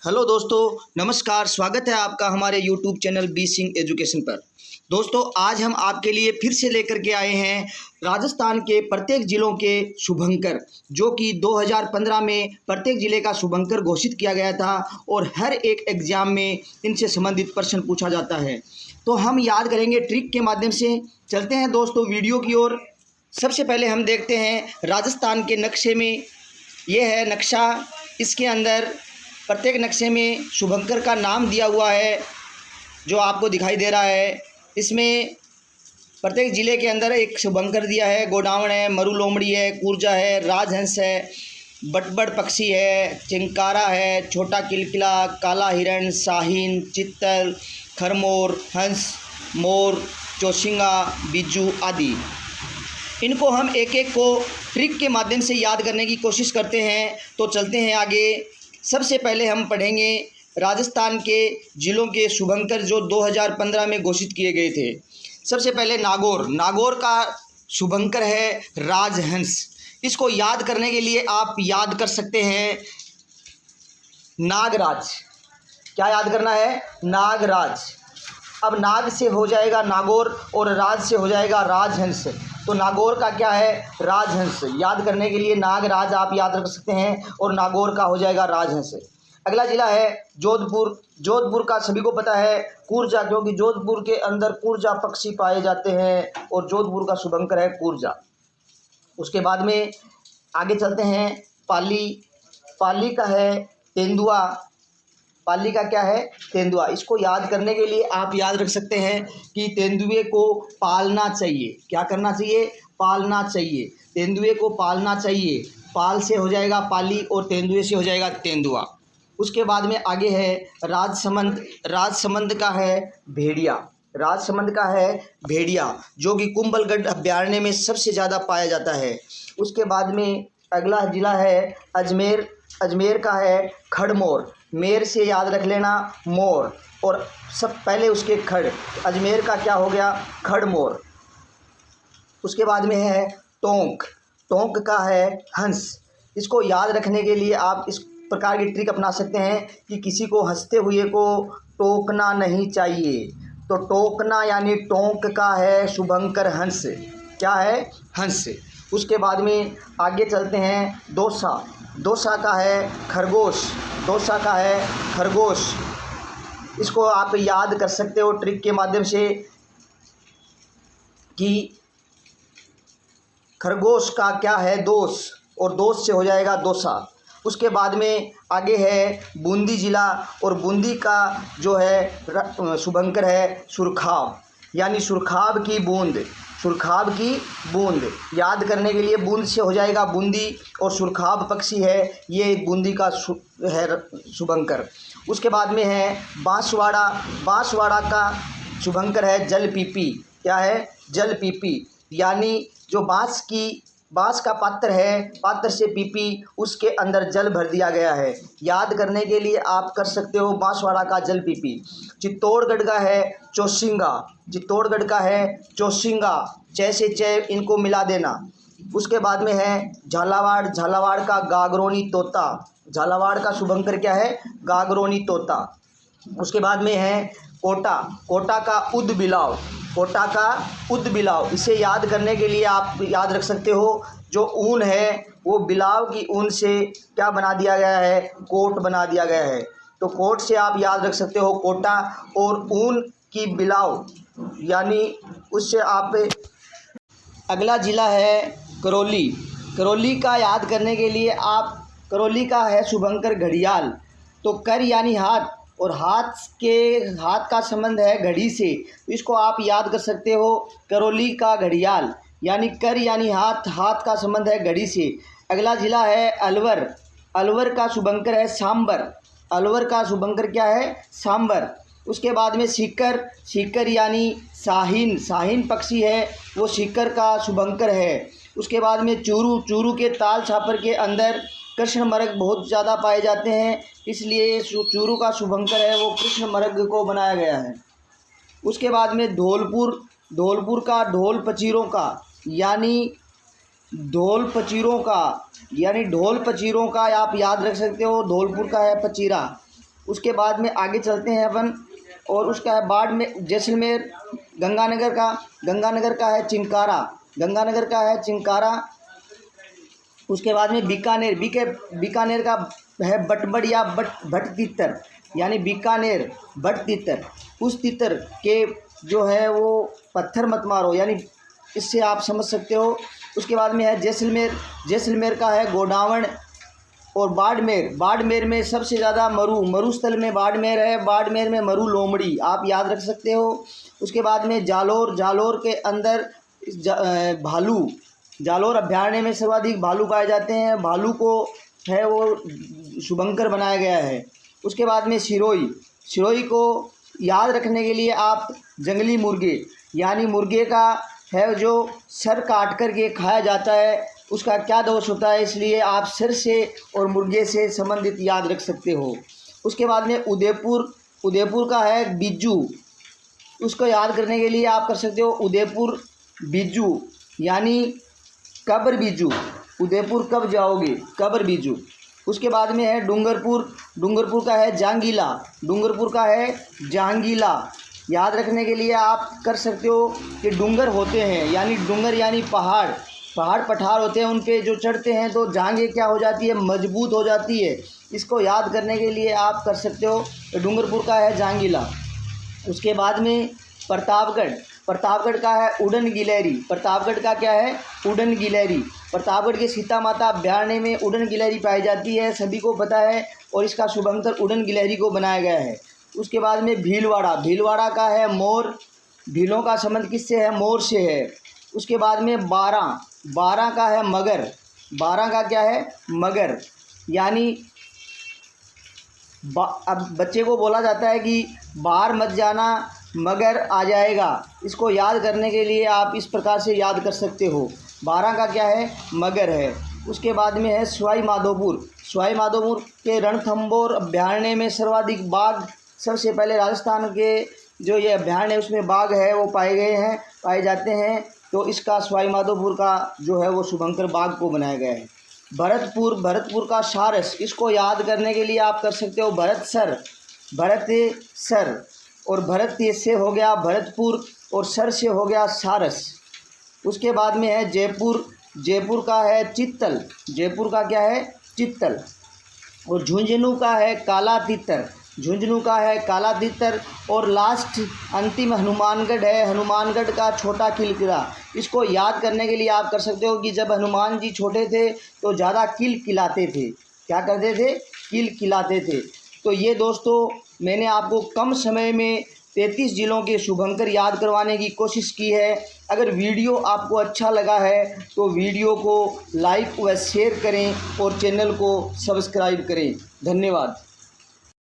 Hello दोस्तों, नमस्कार। स्वागत है आपका हमारे YouTube channel B Singh education पर। दोस्तों, आज हम आपके लिए फिर से लेकर के आए हैं राजस्थान के प्रत्येक ज़िलों के शुभंकर, जो कि 2015 में प्रत्येक ज़िले का शुभंकर घोषित किया गया था और हर एक एग्ज़ाम में इनसे संबंधित प्रश्न पूछा जाता है। तो हम याद करेंगे ट्रिक के माध्यम से। चलते हैं दोस्तों वीडियो की ओर। सबसे पहले हम देखते हैं राजस्थान के नक्शे में। ये है नक्शा। इसके अंदर प्रत्येक नक्शे में शुभंकर का नाम दिया हुआ है, जो आपको दिखाई दे रहा है। इसमें प्रत्येक ज़िले के अंदर एक शुभंकर दिया है। गोडावण है, मरु लोमड़ी है, कूर्जा है, राजहंस है, बटबड़ पक्षी है, चिंकारा है, छोटा किलकिला, काला हिरण, शाहीन, चित्तल, खरमोर, हंस, मोर, चौसिंगा, बिज्जू आदि। इनको हम एक एक को ट्रिक के माध्यम से याद करने की कोशिश करते हैं। तो चलते हैं आगे। सबसे पहले हम पढ़ेंगे राजस्थान के ज़िलों के शुभंकर जो 2015 में घोषित किए गए थे। सबसे पहले नागौर का शुभंकर है राजहंस। इसको याद करने के लिए आप याद कर सकते हैं नागराज। क्या याद करना है? नागराज। अब नाग से हो जाएगा नागौर और राज से हो जाएगा राजहंस। तो नागौर का क्या है? राजहंस। याद करने के लिए नागराज आप याद रख सकते हैं और नागौर का हो जाएगा राजहंस। अगला जिला है जोधपुर। जोधपुर का सभी को पता है कूर्जा, क्योंकि जोधपुर के अंदर कूर्जा पक्षी पाए जाते हैं और जोधपुर का शुभंकर है कूर्जा। उसके बाद में आगे चलते हैं पाली। पाली का है तेंदुआ। पाली का क्या है? तेंदुआ। इसको याद करने के लिए आप याद रख सकते हैं कि तेंदुए को पालना चाहिए। क्या करना चाहिए? पालना चाहिए। तेंदुए को पालना चाहिए। पाल से हो जाएगा पाली और तेंदुए से हो जाएगा तेंदुआ। उसके बाद में आगे है राजसमंद। राजसमंद का है भेड़िया। राजसमंद का है भेड़िया, जो कि कुंभलगढ़ अभयारण्य में सबसे ज़्यादा पाया जाता है। उसके बाद में अगला जिला है अजमेर। अजमेर का है खड़मोर। मेर से याद रख लेना मोर और सब पहले उसके खड़। अजमेर का क्या हो गया? खड़मोर। उसके बाद में है टोंक। टोंक का है हंस। इसको याद रखने के लिए आप इस प्रकार की ट्रिक अपना सकते हैं कि किसी को हंसते हुए को टोकना नहीं चाहिए। तो टोकना यानी टोंक का है शुभंकर हंस। क्या है? हंस। उसके बाद में आगे चलते हैं दौसा। दौसा का है खरगोश। दौसा का है खरगोश। इसको आप याद कर सकते हो ट्रिक के माध्यम से कि खरगोश का क्या है? दोष, और दोष से हो जाएगा दौसा। उसके बाद में आगे है बूंदी जिला और बूंदी का जो है शुभंकर है सुरखाब, यानी सुरखाब की बूंद। सुरखाब की बूंद याद करने के लिए बूंद से हो जाएगा बूंदी और सुरखाब पक्षी है ये बूंदी का है शुभंकर। उसके बाद में है बांसवाड़ा। बांसवाड़ा का शुभंकर है जलपीपी। क्या है? जलपीपी, यानी जो बांस का पात्र है, पात्र से पीपी, उसके अंदर जल भर दिया गया है। याद करने के लिए आप कर सकते हो बांसवाड़ा का जल पीपी। चित्तौड़गढ़ का है चौसिंगा। चित्तौड़गढ़ का है चौसिंगा। च से च इनको मिला देना। उसके बाद में है झालावाड़। झालावाड़ का गागरोनी तोता। झालावाड़ का शुभंकर क्या है? गागरोनी तोता। उसके बाद में है कोटा। कोटा का उद्बिलाव। कोटा का उद्बिलाव। इसे याद करने के लिए आप याद रख सकते हो जो ऊन है वो बिलाव की ऊन से क्या बना दिया गया है? कोट बना दिया गया है। तो कोट से आप याद रख सकते हो कोटा और ऊन की बिलाव, यानी उससे आप। अगला जिला है करौली। करौली का याद करने के लिए आप करौली का है शुभंकर घड़ियाल। तो कर यानी हाथ और हाथ का संबंध है घड़ी से, तो इसको आप याद कर सकते हो करौली का घड़ियाल, यानी कर यानी हाथ, हाथ का संबंध है घड़ी से। अगला जिला है अलवर। अलवर का शुभंकर है सांबर। अलवर का शुभंकर क्या है? सांबर। उसके बाद में सीकर। सीकर यानी शाहीन। शाहीन पक्षी है वो सीकर का शुभंकर है। उसके बाद में चूरू। चूरू के ताल छापर के अंदर कृष्ण मृग बहुत ज़्यादा पाए जाते हैं, इसलिए चूरू का शुभंकर है वो कृष्ण मृग को बनाया गया है। उसके बाद में धौलपुर। धौलपुर का ढोल पचीरों का, यानी ढोल पचीरों का, यानी ढोल पचीरों का आप याद रख सकते हो। धौलपुर का है पचीरा। उसके बाद में आगे चलते हैं अपन, और उसका है बाड़मेर, जैसलमेर, गंगानगर का है चिंकारा। उसके बाद में बीकानेर का है बटबड़ या भट तितर, यानी बीकानेर भट तितर। उस तितर के जो है वो पत्थर मत मारो, यानी इससे आप समझ सकते हो। उसके बाद में है जैसलमेर का है गोडावण। और बाड़मेर में सबसे ज़्यादा मरुस्थल में बाड़मेर है। बाड़मेर में मरु लोमड़ी आप याद रख सकते हो। उसके बाद में जालोर के अंदर भालू, जालोर अभयारण्य में सर्वाधिक भालू पाए जाते हैं। भालू को है वो शुभंकर बनाया गया है। उसके बाद में सिरोही को याद रखने के लिए आप जंगली मुर्गे, यानी मुर्गे का है जो सर काट कर के खाया जाता है, उसका क्या दोष होता है, इसलिए आप सिर से और मुर्गे से संबंधित याद रख सकते हो। उसके बाद में उदयपुर का है बिज्जू, उसको याद करने के लिए आप कर सकते हो उदयपुर बिज्जू, यानी कब्र बिज्जू। उदयपुर कब जाओगे, कब्र बिज्जू। उसके बाद में है डूंगरपुर का है जहांगीला। याद रखने के लिए आप कर सकते हो कि डूंगर होते हैं, यानी डूंगर यानी पठार होते हैं, उन पे जो चढ़ते हैं तो जांघें क्या हो जाती है, मजबूत हो जाती है। इसको याद करने के लिए आप कर सकते हो डूंगरपुर का है जहांगीला। उसके बाद में प्रतापगढ़ का है उड़न गिलहरी। प्रतापगढ़ का क्या है, उड़न गिलहरी। प्रतापगढ़ के सीता माता अभयारण्य में उड़न गिलहरी पाई जाती है, सभी को पता है, और इसका शुभंकर उड़न गिलहरी को बनाया गया है। उसके बाद में भीलवाड़ा का है मोर। भीलों का संबंध किससे है, मोर से है। उसके बाद में बारां का है मगर। बारां का क्या है, मगर, यानी अब बच्चे को बोला जाता है कि बाहर मत जाना मगर आ जाएगा। इसको याद करने के लिए आप इस प्रकार से याद कर सकते हो। बारां का क्या है, मगर है। उसके बाद में है सवाई माधोपुर के रणथंभौर अभयारण्य में सर्वाधिक बाघ, सबसे पहले राजस्थान के जो ये अभयारण्य है उसमें बाघ है वो पाए जाते हैं, तो इसका सवाई माधोपुर का जो है वो शुभंकर बाघ को बनाया गया है। भरतपुर का सारस, इसको याद करने के लिए आप कर सकते हो भरत सर, और भरत से हो गया भरतपुर और सर से हो गया सारस। उसके बाद में है जयपुर का है चित्तल। जयपुर का क्या है, चित्तल। और झुंझुनू का है काला तितर। और लास्ट अंतिम हनुमानगढ़ है, हनुमानगढ़ का छोटा किला। इसको याद करने के लिए आप कर सकते हो कि जब हनुमान जी छोटे थे तो ज़्यादा किलाते थे। क्या करते थे, किलाते थे। तो ये दोस्तों मैंने आपको कम समय में 33 जिलों के शुभंकर याद करवाने की कोशिश की है। अगर वीडियो आपको अच्छा लगा है तो वीडियो को लाइक व शेयर करें और चैनल को सब्सक्राइब करें। धन्यवाद।